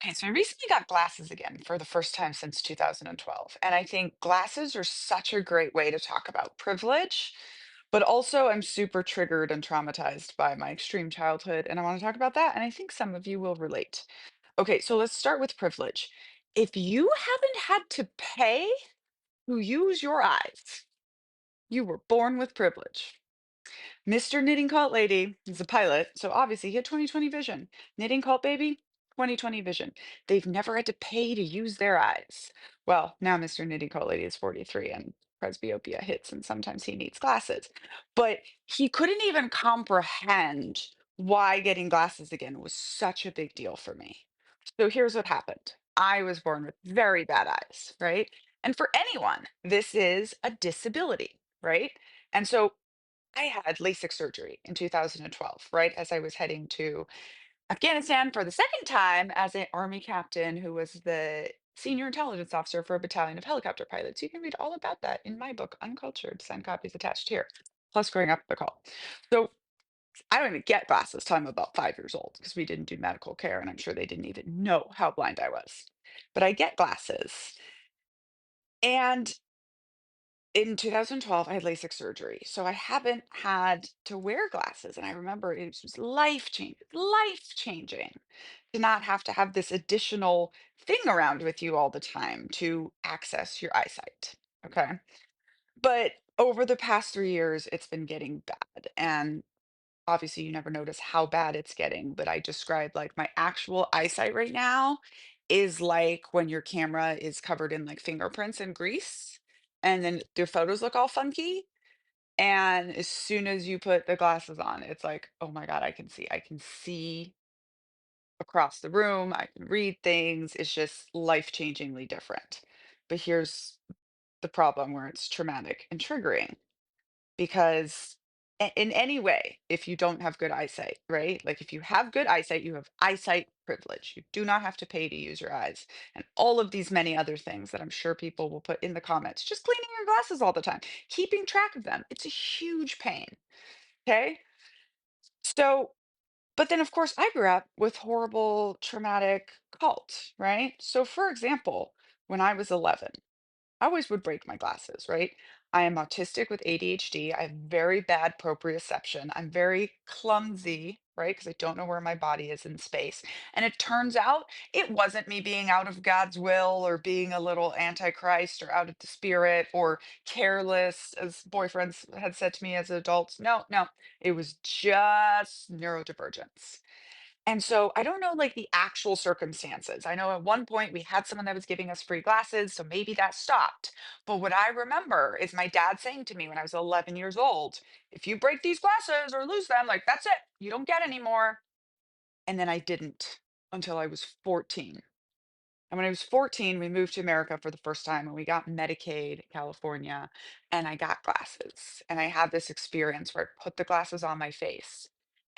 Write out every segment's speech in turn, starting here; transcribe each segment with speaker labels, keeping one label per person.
Speaker 1: Okay, so I recently got glasses again for the first time since 2012. And I think glasses are such a great way to talk about privilege, but also I'm super triggered and traumatized by my extreme childhood. And I want to talk about that. And I think some of you will relate. Okay, so let's start with privilege. If you haven't had to pay to use your eyes, you were born with privilege. Mr. Knitting Cult Lady is a pilot, so obviously he had 20/20 vision. Knitting Cult Baby, 20/20 vision. They've never had to pay to use their eyes. Well, now Mr. Knitting Cult Lady is 43 and presbyopia hits, and sometimes he needs glasses. But he couldn't even comprehend why getting glasses again was such a big deal for me. So here's what happened. I was born with very bad eyes, right? And for anyone, this is a disability, right? And so I had LASIK surgery in 2012, right as I was heading to Afghanistan for the second time as an Army captain who was the senior intelligence officer for a battalion of helicopter pilots. You can read all about that in my book, Uncultured, signed copies attached here, plus growing up the call. So I don't even get glasses till I'm about 5 years old because we didn't do medical care, and I'm sure they didn't even know how blind I was. But I get glasses. And in 2012, I had LASIK surgery, so I haven't had to wear glasses, and I remember it was just life changing to not have to have this additional thing around with you all the time to access your eyesight. Okay. But over the past 3 years, it's been getting bad. And obviously, you never notice how bad it's getting, but I describe like my actual eyesight right now is like when your camera is covered in like fingerprints and grease, and then your photos look all funky. And as soon as you put the glasses on, it's like, oh my God, I can see. I can see across the room. I can read things. It's just life-changingly different. But here's the problem where it's traumatic and triggering because in any way, if you don't have good eyesight, right? Like if you have good eyesight, you have eyesight privilege. You do not have to pay to use your eyes. And all of these many other things that I'm sure people will put in the comments. Just cleaning your glasses all the time, keeping track of them. It's a huge pain. Okay. So, but then of course I grew up with horrible traumatic cult, right? So for example, when I was 11, I always would break my glasses, right? I am autistic with ADHD. I have very bad proprioception. I'm very clumsy, right? Because I don't know where my body is in space. And it turns out it wasn't me being out of God's will or being a little antichrist or out of the spirit or careless, as boyfriends had said to me as adults. No, no, it was just neurodivergence. And so I don't know like the actual circumstances. I know at one point we had someone that was giving us free glasses, so maybe that stopped. But what I remember is my dad saying to me when I was 11 years old, if you break these glasses or lose them, like that's it, you don't get any more. And then I didn't until I was 14. And when I was 14, we moved to America for the first time and we got Medicaid, California, and I got glasses. And I had this experience where I put the glasses on my face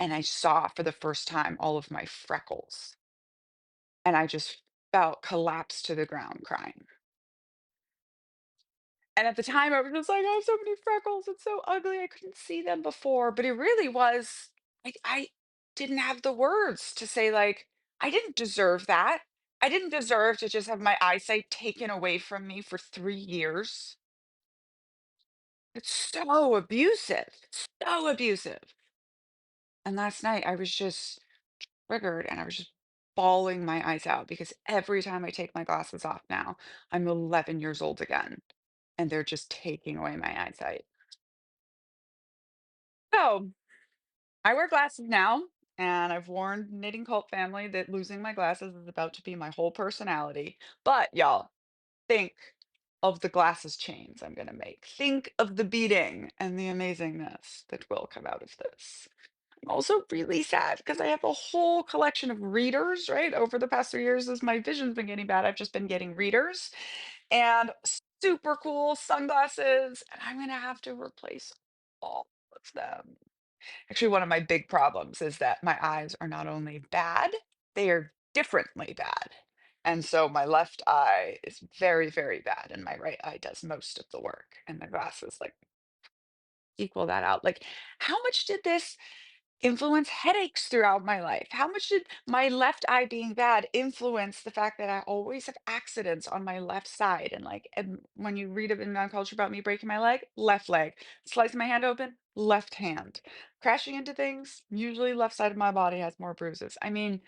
Speaker 1: and I saw for the first time all of my freckles. And I just felt collapse to the ground crying. And at the time, I was just like, I have so many freckles. It's so ugly. I couldn't see them before. But it really was like, I didn't have the words to say, like, I didn't deserve that. I didn't deserve to just have my eyesight taken away from me for 3 years. It's so abusive, so abusive. And last night, I was just triggered and I was just bawling my eyes out because every time I take my glasses off now, I'm 11 years old again and they're just taking away my eyesight. So I wear glasses now, and I've warned Knitting Cult family that losing my glasses is about to be my whole personality. But y'all, think of the glasses chains I'm gonna make. Think of the beating and the amazingness that will come out of this. I'm also really sad because I have a whole collection of readers, right? Over the past 3 years, as my vision's been getting bad, I've just been getting readers and super cool sunglasses, and I'm gonna have to replace all of them. Actually, one of my big problems is that my eyes are not only bad, they are differently bad. And so my left eye is very, very bad, and my right eye does most of the work. And the glasses like equal that out. Like, how much did this? influence headaches throughout my life? How much did my left eye being bad influence the fact that I always have accidents on my left side? And when you read in non-culture about me breaking my leg, left leg, slicing my hand open, left hand, crashing into things, usually left side of my body has more bruises. I mean,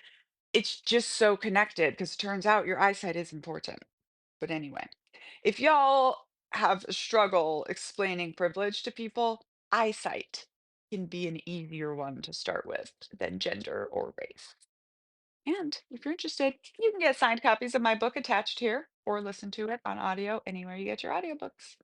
Speaker 1: it's just so connected because it turns out your eyesight is important. But anyway, if y'all have a struggle explaining privilege to people, eyesight can be an easier one to start with than gender or race. And if you're interested, you can get signed copies of my book attached here or listen to it on audio anywhere you get your audiobooks.